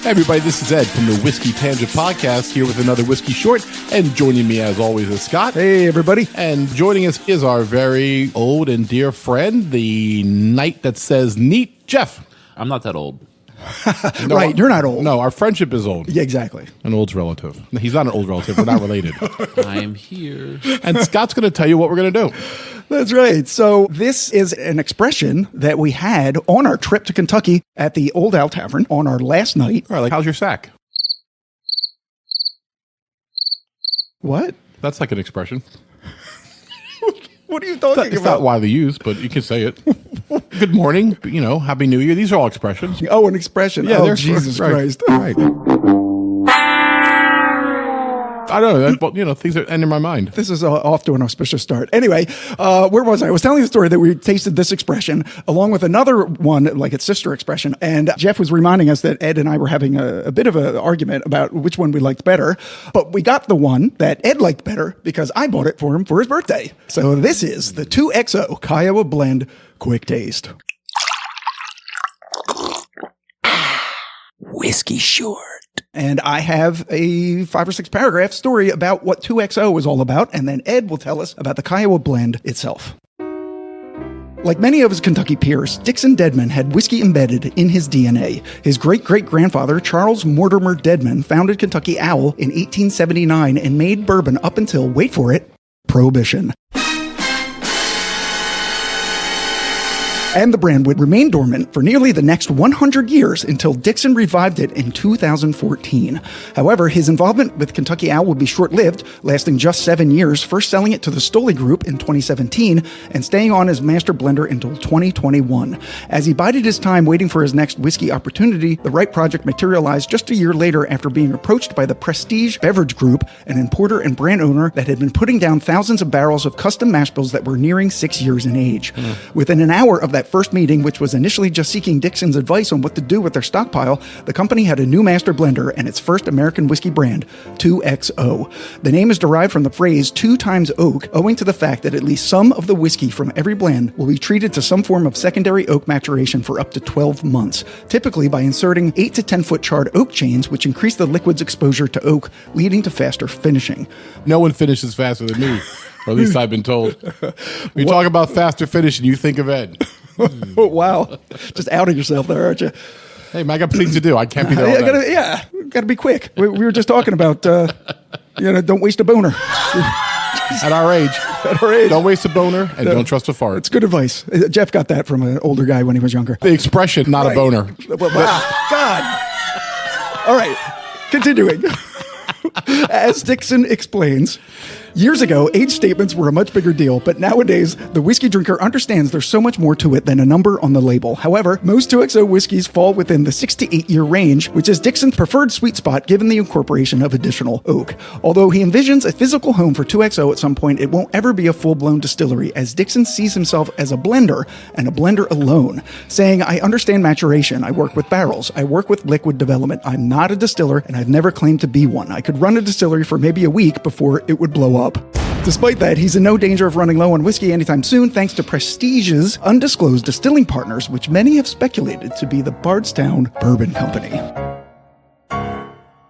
Hey everybody, this is Ed from the Whiskey Tangent Podcast here with another Whiskey Short, and joining me as always is Scott. Hey everybody. And joining us is our very old and dear friend, the knight that says neat, Jeff. I'm not that old. No, Right, you're not old. No, our friendship is old. Yeah, exactly. An old relative. No, he's not an old relative. We're not related. I'm here. And Scott's going to tell you what we're going to do. That's right. So this is an expression that we had on our trip to Kentucky at the Old Owl Tavern on our last night. All right, like, how's your sack? What? That's like an expression. What are you talking It's not widely used, but you can say it. Good morning, Happy New Year. These are all expressions. Oh, an expression. Yeah, oh, they're Jesus right. Christ. Right. I don't know, but things that end in my mind. This is off to an auspicious start. Anyway, where was I? I was telling the story that we tasted this expression along with another one, like its sister expression. And Jeff was reminding us that Ed and I were having a bit of an argument about which one we liked better. But we got the one that Ed liked better because I bought it for him for his birthday. So this is the 2XO Kiawah Blend QuickTaste. Whiskey Short. And I have a 5 or 6 paragraph story about what 2XO is all about, and then Ed will tell us about the Kiawah blend itself. Like many of his Kentucky peers, Dixon Dedman had whiskey embedded in his DNA. His great-great-grandfather, Charles Mortimer Dedman, founded Kentucky Owl in 1879 and made bourbon up until, wait for it, Prohibition. And the brand would remain dormant for nearly the next 100 years until Dixon revived it in 2014. However, his involvement with Kentucky Owl would be short-lived, lasting just 7 years, first selling it to the Stoley Group in 2017 and staying on as master blender until 2021. As he bided his time waiting for his next whiskey opportunity, the right project materialized just a year later after being approached by the Prestige Beverage Group, an importer and brand owner that had been putting down thousands of barrels of custom mash bills that were nearing 6 years in age. Within an hour of that first meeting, which was initially just seeking Dixon's advice on what to do with their stockpile, the company had a new master blender and its first American whiskey brand, 2XO. The name is derived from the phrase 2 times oak, owing to the fact that at least some of the whiskey from every blend will be treated to some form of secondary oak maturation for up to 12 months, typically by inserting 8 to 10 foot charred oak chains, which increase the liquid's exposure to oak, leading to faster finishing. No one finishes faster than me, or at least I've been told. We talk about faster finishing, you think of Ed. Oh, wow. Just outing yourself there, aren't you? Hey, man, I got things to do. I can't be there all day. Gotta be quick. We were just talking about, don't waste a boner. At our age. Don't waste a boner and don't trust a fart. It's good advice. Jeff got that from an older guy when he was younger. The expression, not a boner. Wow. God. All right. Continuing. As Dixon explains, years ago, age statements were a much bigger deal, but nowadays, the whiskey drinker understands there's so much more to it than a number on the label. However, most 2XO whiskeys fall within the 6 to 8 year range, which is Dixon's preferred sweet spot given the incorporation of additional oak. Although he envisions a physical home for 2XO at some point, it won't ever be a full-blown distillery, as Dixon sees himself as a blender and a blender alone, saying, I understand maturation, I work with barrels, I work with liquid development, I'm not a distiller, and I've never claimed to be one. I could run a distillery for maybe a week before it would blow up. Despite that, he's in no danger of running low on whiskey anytime soon, thanks to Prestige's undisclosed distilling partners, which many have speculated to be the Bardstown Bourbon Company.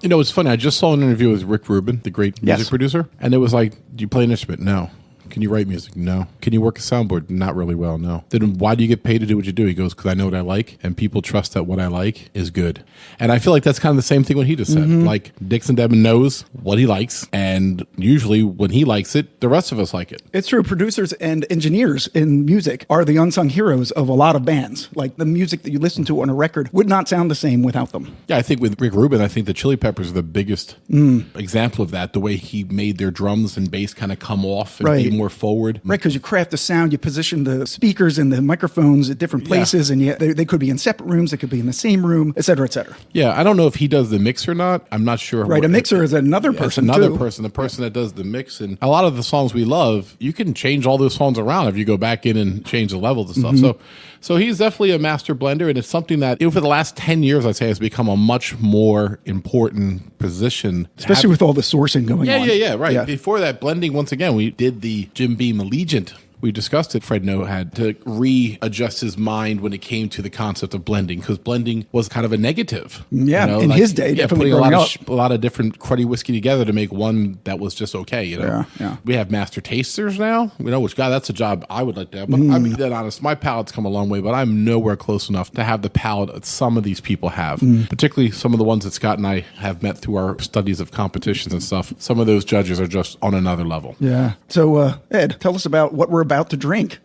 It's funny. I just saw an interview with Rick Rubin, the great music producer, and it was like, do you play an instrument? No. Can you write music? No. Can you work a soundboard? Not really well, no. Then why do you get paid to do what you do? He goes, because I know what I like, and people trust that what I like is good. And I feel like that's kind of the same thing what he just said. Like, Dixon Dedman knows what he likes, and usually when he likes it, the rest of us like it. It's true. Producers and engineers in music are the unsung heroes of a lot of bands. Like, the music that you listen to on a record would not sound the same without them. Yeah, I think with Rick Rubin, I think the Chili Peppers are the biggest example of that. The way he made their drums and bass kind of come off and be more forward. Right, because you craft the sound, you position the speakers and the microphones at different places, and they could be in separate rooms, they could be in the same room, et cetera, et cetera. Yeah, I don't know if he does the mix or not. I'm not sure. Right, a mixer is another person, the person that does the mix. And a lot of the songs we love, you can change all those songs around if you go back in and change the levels and stuff. So he's definitely a master blender, and it's something that, for the last 10 years, I'd say, has become a much more important position. Especially with all the sourcing going on. Yeah, right. Yeah. Before that, blending, once again, we did the Jim Beam Allegiant we discussed it, Fred Noe had to readjust his mind when it came to the concept of blending, because blending was kind of a negative. Yeah, in his day, definitely putting growing a lot of different cruddy whiskey together to make one that was just okay. Yeah. We have master tasters now, which, God, that's a job I would like to have. But I'm being dead honest, my palate's come a long way, but I'm nowhere close enough to have the palate that some of these people have, particularly some of the ones that Scott and I have met through our studies of competitions and stuff. Some of those judges are just on another level. Yeah. So, Ed, tell us about what we're about to drink.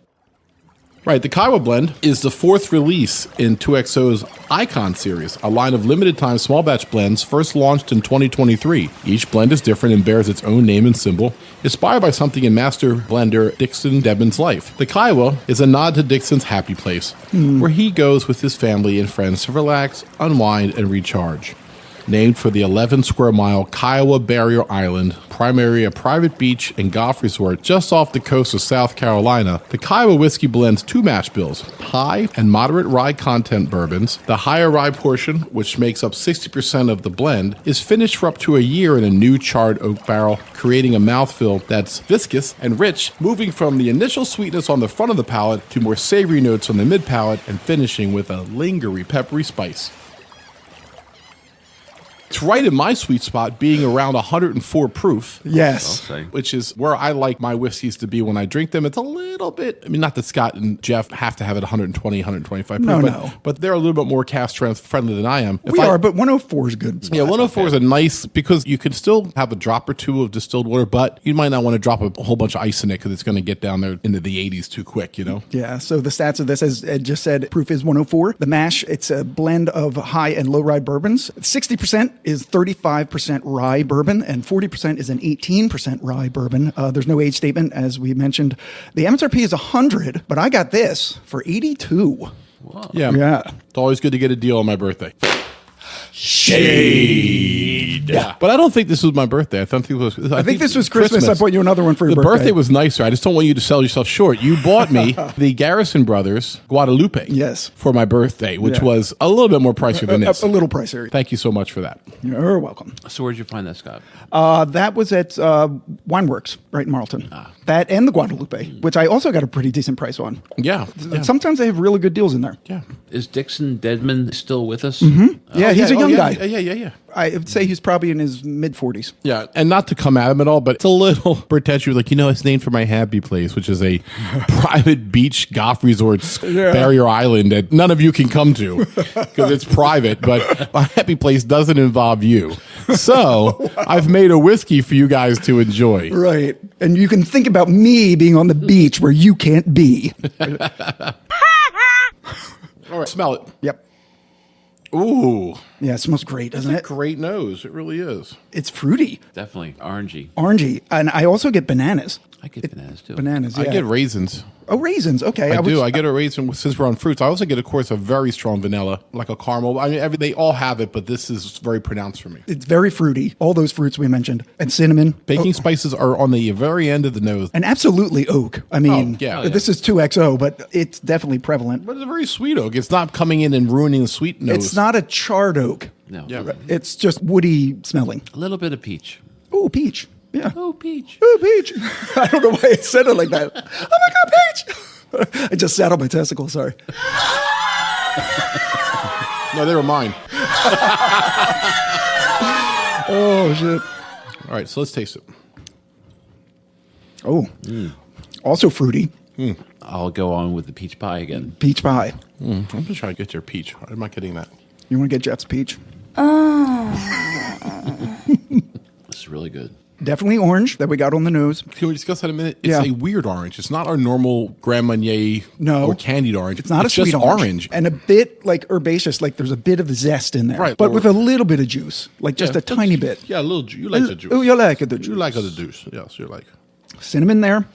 Right, the Kiawah blend is the fourth release in 2XO's Icon series, a line of limited-time small batch blends first launched in 2023. Each blend is different and bears its own name and symbol, inspired by something in master blender Dixon Dedman's life. The Kiawah is a nod to Dixon's happy place, where he goes with his family and friends to relax, unwind, and recharge. Named for the 11-square-mile Kiawah Barrier Island, primarily a private beach and golf resort just off the coast of South Carolina, the Kiawah whiskey blends two mash bills, high and moderate rye content bourbons. The higher rye portion, which makes up 60% of the blend, is finished for up to a year in a new charred oak barrel, creating a mouthfeel that's viscous and rich, moving from the initial sweetness on the front of the palate to more savory notes on the mid-palate and finishing with a lingering peppery spice. It's right in my sweet spot, being around 104 proof. Yes. Which is where I like my whiskeys to be when I drink them. It's a little bit, I mean, not that Scott and Jeff have to have it 120, 125 proof, but they're a little bit more cast strength friendly than I am. We are, but 104 is good. Yeah, 104 is a nice, because you can still have a drop or two of distilled water, but you might not want to drop a whole bunch of ice in it because it's going to get down there into the 80s too quick, Yeah, so the stats of this, as Ed just said, proof is 104. The mash, it's a blend of high and low rye bourbons. 60% is 35% rye bourbon, and 40% is an 18% rye bourbon. There's no age statement, as we mentioned. The MSRP is 100, but I got this for 82. Wow. Yeah. It's always good to get a deal on my birthday. Shade. Yeah. But I don't think this was my birthday. I think this was Christmas. I bought you another one for your birthday. The birthday was nicer. I just don't want you to sell yourself short. You bought me the Garrison Brothers Guadalupe. Yes. For my birthday, which was a little bit more pricier than this. A little pricier. Thank you so much for that. You're welcome. So where'd you find that, Scott? That was at Wineworks, right in Marlton. That and the Guadalupe, which I also got a pretty decent price on. Yeah. Sometimes they have really good deals in there. Yeah. Is Dixon Dedman still with us? Yeah, he's a young guy. Yeah. I would say he's probably in his mid-40s. Yeah, and not to come at him at all, but it's a little pretentious. Like, it's named for my happy place, which is a private beach golf resort, Barrier Island, that none of you can come to because it's private, but my happy place doesn't involve you. So I've made a whiskey for you guys to enjoy. Right. And you can think about me being on the beach where you can't be. All right, smell it. Yep. Ooh. Yeah, it smells great, doesn't it? Great nose. It really is. It's fruity. Definitely. Orangey. Orangey. And I also get bananas. I get bananas, too. Bananas, yeah. I get raisins. Oh, raisins. Okay. I do. I get a raisin since we're on fruits. I also get, of course, a very strong vanilla, like a caramel. I mean, they all have it, but this is very pronounced for me. It's very fruity. All those fruits we mentioned. And cinnamon. Baking spices are on the very end of the nose. And absolutely oak. I mean, this is 2XO, but it's definitely prevalent. But it's a very sweet oak. It's not coming in and ruining the sweet nose. It's not a charred oak. No. Yeah. It's just woody smelling. A little bit of peach. Ooh, peach. Yeah. Oh, peach. Ooh, peach. I don't know why I said it like that. Oh, my God, peach. I just sat on my testicles, sorry. No, they were mine. Oh, shit. All right, so let's taste it. Oh. Also fruity. I'll go on with the peach pie again. Peach pie. I'm going to try to get your peach. I'm not getting that. You want to get Jeff's peach? This is really good. Definitely orange that we got on the nose. Can we discuss that in a minute? It's a weird orange. It's not our normal Grand Marnier or candied orange. It's not a sweet just orange. And a bit like herbaceous, like there's a bit of zest in there. Right. But with a little bit of juice, like just a tiny bit. Yeah, a little juice. You like the juice. Oh, you like the juice. You like the juice. Yes, you like. Cinnamon there,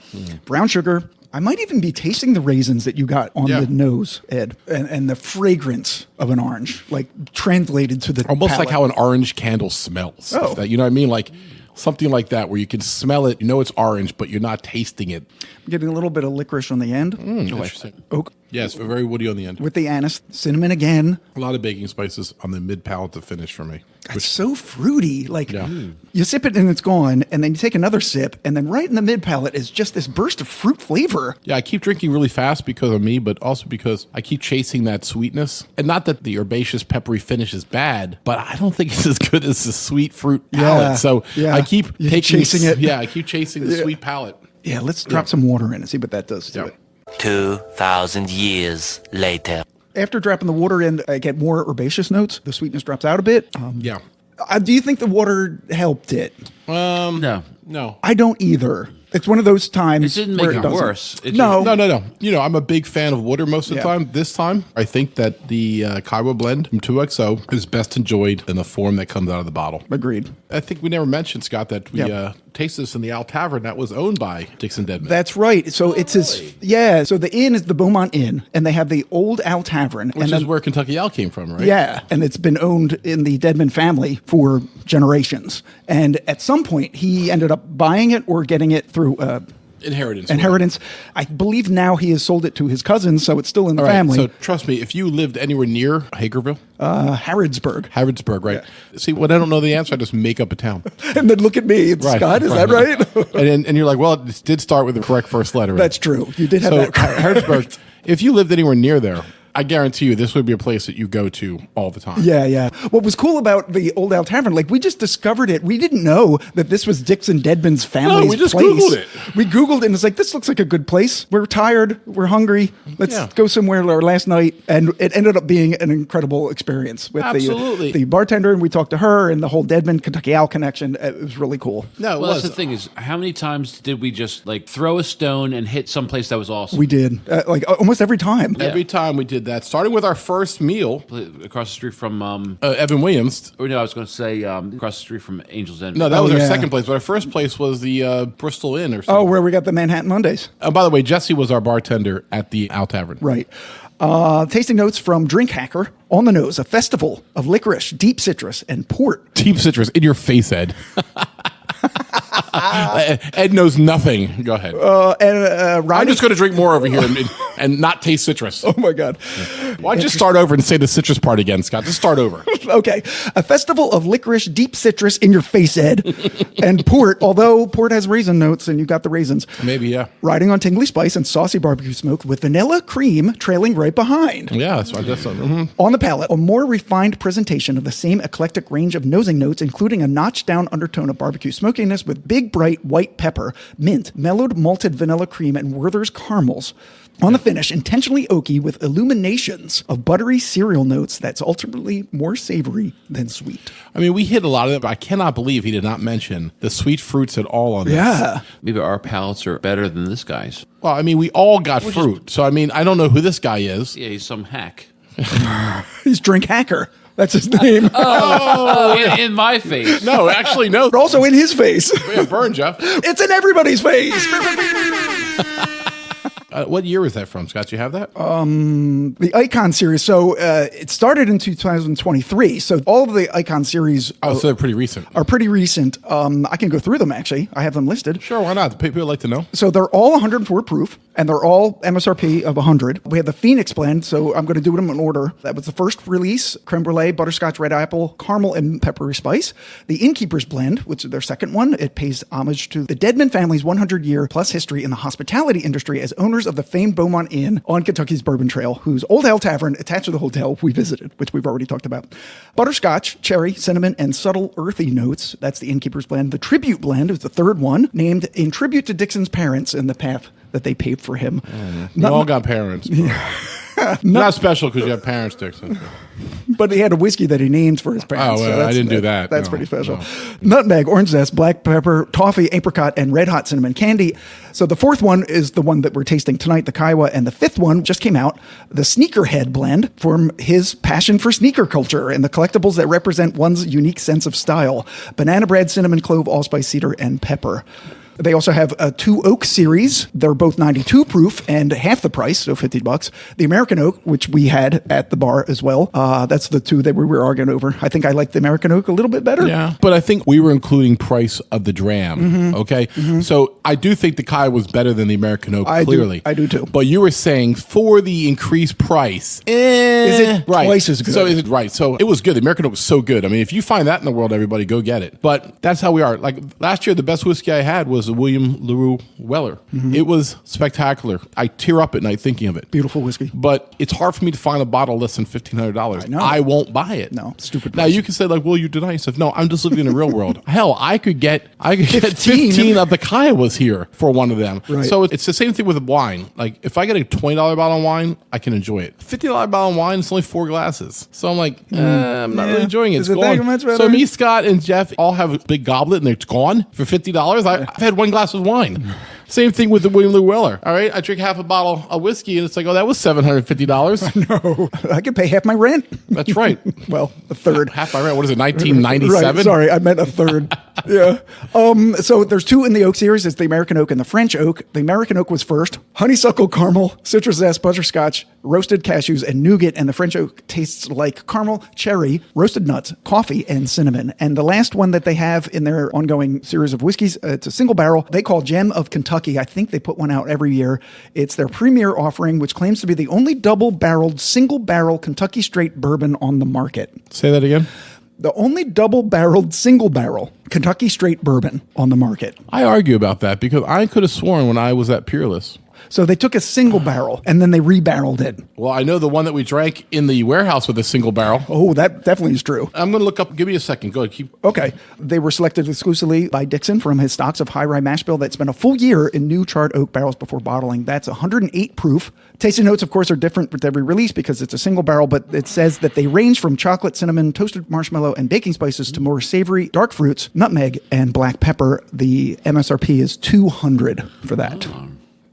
brown sugar. I might even be tasting the raisins that you got on the nose, Ed, and the fragrance of an orange, like translated to the almost palate. like how an orange candle smells. Oh. You know what I mean? Like something like that, where you can smell it, you know it's orange, but you're not tasting it. I'm getting a little bit of licorice on the end. Interesting. Oak. Yeah, it's very woody on the end. with the anise, cinnamon again. A lot of baking spices on the mid palate to finish for me. It's so fruity. Like Yeah. you sip it and it's gone, and then you take another sip, and then right in the mid palate is just this burst of fruit flavor. Yeah, I keep drinking really fast because of me, but also because I keep chasing that sweetness. And not that the herbaceous, peppery finish is bad, but I don't think it's as good as the sweet fruit palate. So yeah. I keep You're taking chasing it. Yeah, I keep chasing the sweet palate. Yeah, let's drop some water in and see what that does to Yeah. it. 2,000 years later. After dropping the water in, I get more herbaceous notes. The sweetness drops out a bit. Yeah. Do you think the water helped it? No. No. I don't either. It's one of those times. It didn't where make it doesn't. worse. It No. No. You know, I'm a big fan of water most of the Yeah. time. This time, I think that the Kiawah blend from 2XO is best enjoyed in the form that comes out of the bottle. Agreed. I think we never mentioned, Scott, that we Yep. tasted this in the Owl Tavern that was owned by Dixon Deadman. That's right. So it's his. Yeah. So the inn is the Beaumont Inn, and they have the Old Owl Tavern, Which and is then, where Kentucky Owl came from, right? yeah, and it's been owned in the Deadman family for generations. And at some point, he ended up buying it or getting it through Inheritance. I believe now he has sold it to his cousins, so it's still in the All right, family. so trust me, if you lived anywhere near Hagerville, Harrodsburg. Harrodsburg, right? See, when I don't know the answer, I just make up a town. And then look at me, it's Right, Scott. Is that right? and you're like, well, it did start with the correct first letter. That's true. You did have So that. Harrodsburg, if you lived anywhere near there, I guarantee you this would be a place that you go to all the time. Yeah. What was cool about the Old Owl Tavern, like we just discovered it. We didn't know that this was Dixon Deadman's family's we just place. Googled it. We Googled it and it's like, this looks like a good place. We're tired. We're hungry. Let's Yeah. go somewhere last night. And it ended up being an incredible experience with Absolutely. the bartender. And we talked to her and the whole Deadman Kentucky Owl connection. It was really cool. No, it Well, that's was. the thing is, how many times did we just like throw a stone and hit someplace that was awesome? We did. Like almost every time. Every time we did that, starting with our first meal, Across the street from, Evan Williams. or no, I was going to say across the street from Angel's Envy. No, that was Oh, our yeah. second place. But our first place was the Bristol Inn or Oh, something. where we got the Manhattan Mondays. By the way, Jesse was our bartender at the Owl Tavern. Right. Tasting notes from Drink Hacker. On the nose, a festival of licorice, deep citrus, and port. Deep citrus in your face, Ed. Ed knows nothing. Go ahead. I'm Riding. just going to drink more over here and not taste citrus. Oh my God. Why don't you start over and say the citrus part again, Scott? Just start over. Okay. A festival of licorice, deep citrus in your face, Ed. And port, although port has raisin notes and you got the raisins. Maybe, yeah. Riding on tingly spice and saucy barbecue smoke with vanilla cream trailing right behind. Yeah, that's what I guess. On the palate, a more refined presentation of the same eclectic range of nosing notes, including a notched down undertone of barbecue smokiness with big, bright white pepper, mint, mellowed malted vanilla cream, and Werther's caramels. On the finish, intentionally oaky with illuminations of buttery cereal notes that's ultimately more savory than sweet. I mean, we hit a lot of them, but I cannot believe he did not mention the sweet fruits at all on this. Yeah. Maybe our palates are better than this guy's. Well, I mean, we all got fruit. So, I mean, I don't know who this guy is. Yeah, he's some hack. He's Drink Hacker. That's his name. In my face. No, actually, no. Also in his face. Yeah, burn, Jeff. It's in everybody's face. What year is that from, Scott? Do you have that? The Icon series. So it started in 2023. So all of the Icon series so they're pretty recent. are pretty recent. I can go through them, actually. I have them listed. Sure, why not? People would like to know. So they're all 104 proof, and they're all MSRP of 100. We have the Phoenix blend, so I'm going to do them in order. That was the first release, creme brulee, butterscotch, red apple, caramel, and peppery spice. The Innkeeper's blend, which is their second one, it pays homage to the Deadman family's 100-year plus history in the hospitality industry as owners of the famed Beaumont Inn on Kentucky's Bourbon Trail, whose Old Owl Tavern attached to the hotel we visited, which we've already talked about. Butterscotch, cherry, cinnamon, and subtle earthy notes. That's the Innkeeper's blend. The Tribute blend is the third one, named in tribute to Dixon's parents and the path that they paved for him. We all got parents. Not special because you have parents, Dixon. But he had a whiskey that he named for his parents. Oh, well, I didn't do that. That's No, pretty special. no. Nutmeg, orange zest, black pepper, toffee, apricot, and red hot cinnamon candy. So the fourth one is the one that we're tasting tonight, the Kiawah, and the fifth one just came out, the Sneakerhead blend, from his passion for sneaker culture and the collectibles that represent one's unique sense of style. Banana bread, cinnamon, clove, allspice, cedar, and pepper. They also have a 2 oak series. They're both 92 proof and half the price, so $50. The American oak, which we had at the bar as well. That's the two that we were arguing over. I think I like the American oak a little bit better. Yeah, but I think we were including price of the dram. Okay, so I do think the Kiawah was better than the American oak. Clearly, I do too. But you were saying for the increased price, is it twice as good? So is it right? So it was good. The American oak was so good. I mean, if you find that in the world, everybody go get it. But that's how we are. Like last year, the best whiskey I had was the William LaRue Weller. It was spectacular. I tear up at night thinking of it. Beautiful whiskey. But it's hard for me to find a bottle less than $1,500. I know. I won't buy it. No, stupid. Now you can say like, well, you deny yourself. No, I'm just living in the real world. Hell, I could get 15 of the Kiawahs here for one of them. Right. So it's the same thing with wine. Like if I get a $20 bottle of wine, I can enjoy it. $50 bottle of wine, it's only 4 glasses. So I'm like, I'm not really enjoying it. Is It's it that gone. much better? So me, Scott, and Jeff all have a big goblet and it's gone for $50. I've had 1 glass of wine. Same thing with the William LaRue Weller. All right, I drink half a bottle of whiskey and it's like, oh, that was $750. No, I could pay half my rent. That's right. Well, a third. Half my rent. What is it? 1997. Right, sorry, I meant a third. Yeah. So there's 2 in the oak series. It's the American oak and the French oak. The American oak was first. Honeysuckle caramel, citrus zest, butterscotch, roasted cashews, and nougat. And the French oak tastes like caramel, cherry, roasted nuts, coffee, and cinnamon. And the last one that they have in their ongoing series of whiskeys, it's a single barrel. They call Gem of Kentucky. I think they put one out every year. It's their premier offering, which claims to be the only double-barreled, single-barrel Kentucky straight bourbon on the market. Say that again. The only double-barreled, single-barrel Kentucky straight bourbon on the market. I argue about that because I could have sworn when I was at Peerless. So they took a single barrel and then they rebarreled it. Well, I know the one that we drank in the warehouse with a single barrel. Oh, that definitely is true. I'm going to look up. Give me a second. Go ahead. Okay. They were selected exclusively by Dixon from his stocks of high rye mash bill that spent a full year in new charred oak barrels before bottling. That's 108 proof. Tasting notes, of course, are different with every release because it's a single barrel, but it says that they range from chocolate, cinnamon, toasted marshmallow, and baking spices to more savory dark fruits, nutmeg, and black pepper. The MSRP is $200 for that.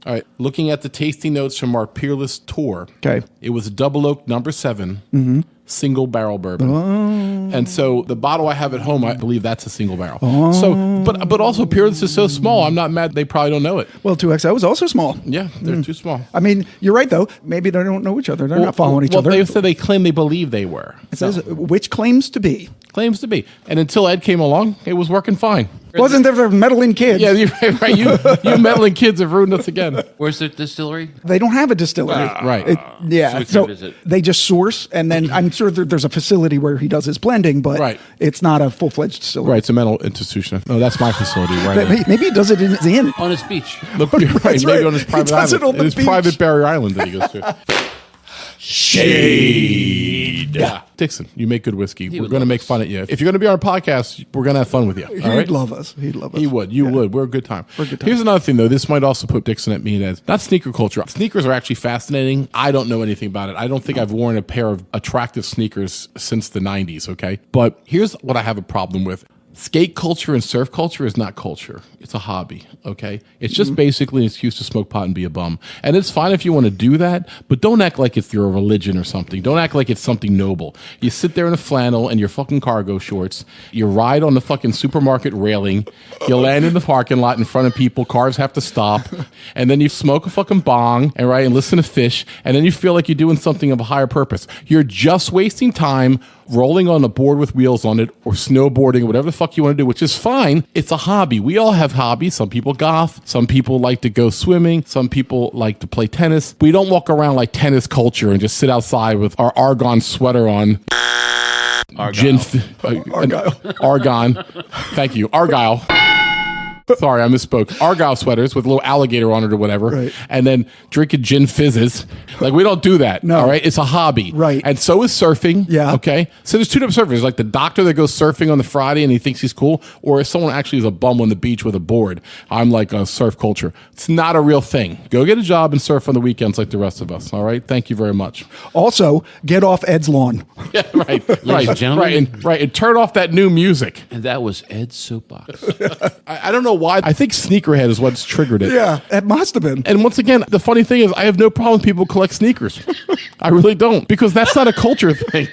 All right. Looking at the tasting notes from our Peerless tour. Okay. It was double oak number 7. Single barrel bourbon. And so the bottle I have at home, I believe that's a single barrel. So, but also Peerless is so small. I'm not mad. They probably don't know it. Well, 2XO is also small. Yeah, they're too small. I mean, you're right, though. Maybe they don't know each other. They're not following each other. They said they claim they believe they were. It says, which claims to be. Claims to be. And until Ed came along, it was working fine. Wasn't there meddling kids? Yeah, you're right. You meddling kids have ruined us again. Where's the distillery? They don't have a distillery. Right. So So we can visit. they just source, and then I'm sure there's a facility where he does his blending, but it's not a full-fledged distillery. Right, it's a mental institution. No, that's my facility. Right. Maybe he does it in his inn. On his beach. Look, you're right. That's Maybe right. on his He private does it island. on the His beach. private Barrier Island that he goes to. Shade. Yeah. Dixon, you make good whiskey. We're going to make fun of you. If you're going to be on our podcast, we're going to have fun with you. All right? He'd love us. He'd love us. He would. You would. We're a good time. We're a good time. Here's another thing, though. This might also put Dixon at me as not sneaker culture. Sneakers are actually fascinating. I don't know anything about it. I don't think I've worn a pair of attractive sneakers since the 90s, okay? But here's what I have a problem with. Skate culture and surf culture is not culture. It's a hobby, okay? It's just basically an excuse to smoke pot and be a bum. And it's fine if you want to do that, but don't act like it's your religion or something. Don't act like it's something noble. You sit there in a flannel and your fucking cargo shorts. You ride on the fucking supermarket railing. You land in the parking lot in front of people. Cars have to stop. And then you smoke a fucking bong and listen to Fish. And then you feel like you're doing something of a higher purpose. You're just wasting time rolling on a board with wheels on it or snowboarding, whatever the fuck you want to do, which is fine. It's a hobby. We all have hobbies. Some people golf. Some people like to go swimming. Some people like to play tennis. We don't walk around like tennis culture and just sit outside with our argon sweater on. Argyle. Argon. Thank you. Argyle. Sorry, I misspoke. Argyle sweaters with a little alligator on it or whatever. Right. And then drinking gin fizzes. Like, we don't do that. No. All right? It's a hobby. Right. And so is surfing. Yeah. Okay? So there's 2 types of surfers. Like the doctor that goes surfing on the Friday and he thinks he's cool, or if someone actually is a bum on the beach with a board. I'm like a surf culture. It's not a real thing. Go get a job and surf on the weekends like the rest of us. All right? Thank you very much. Also, get off Ed's lawn. Yeah, right. right. and gentlemen. And turn off that new music. And that was Ed's soapbox. I don't know why. I think sneakerhead is what's triggered it. Yeah, it must have been. And once again, the funny thing is I have no problem with people collect sneakers. I really don't, because that's not a culture thing.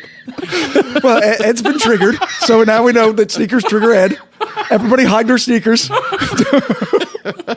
Well, Ed's been triggered, so now we know that sneakers trigger Ed. Everybody hide their sneakers.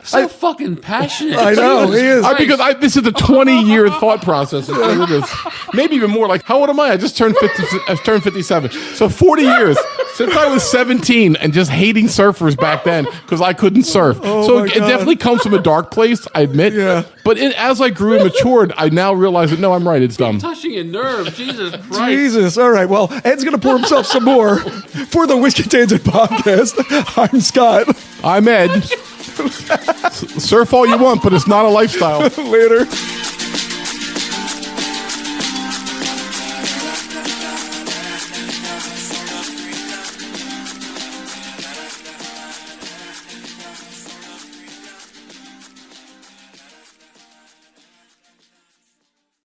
So fucking passionate. I know, Jesus he is. Christ. Because this is a 20-year thought process. Into this. Maybe even more. Like, how old am I? I just turned 50. I turned 57. So 40 years since I was 17 and just hating surfers back then because I couldn't surf. So my it God. definitely comes from a dark place, I admit. Yeah. But as I grew and matured, I now realize that no, I'm right. It's dumb. Touching a nerve. Jesus Christ. Jesus. All right. Well, Ed's going to pour himself some more for the Whiskey Tangent podcast. I'm Scott. I'm Ed. Surf all you want, but it's not a lifestyle. Later.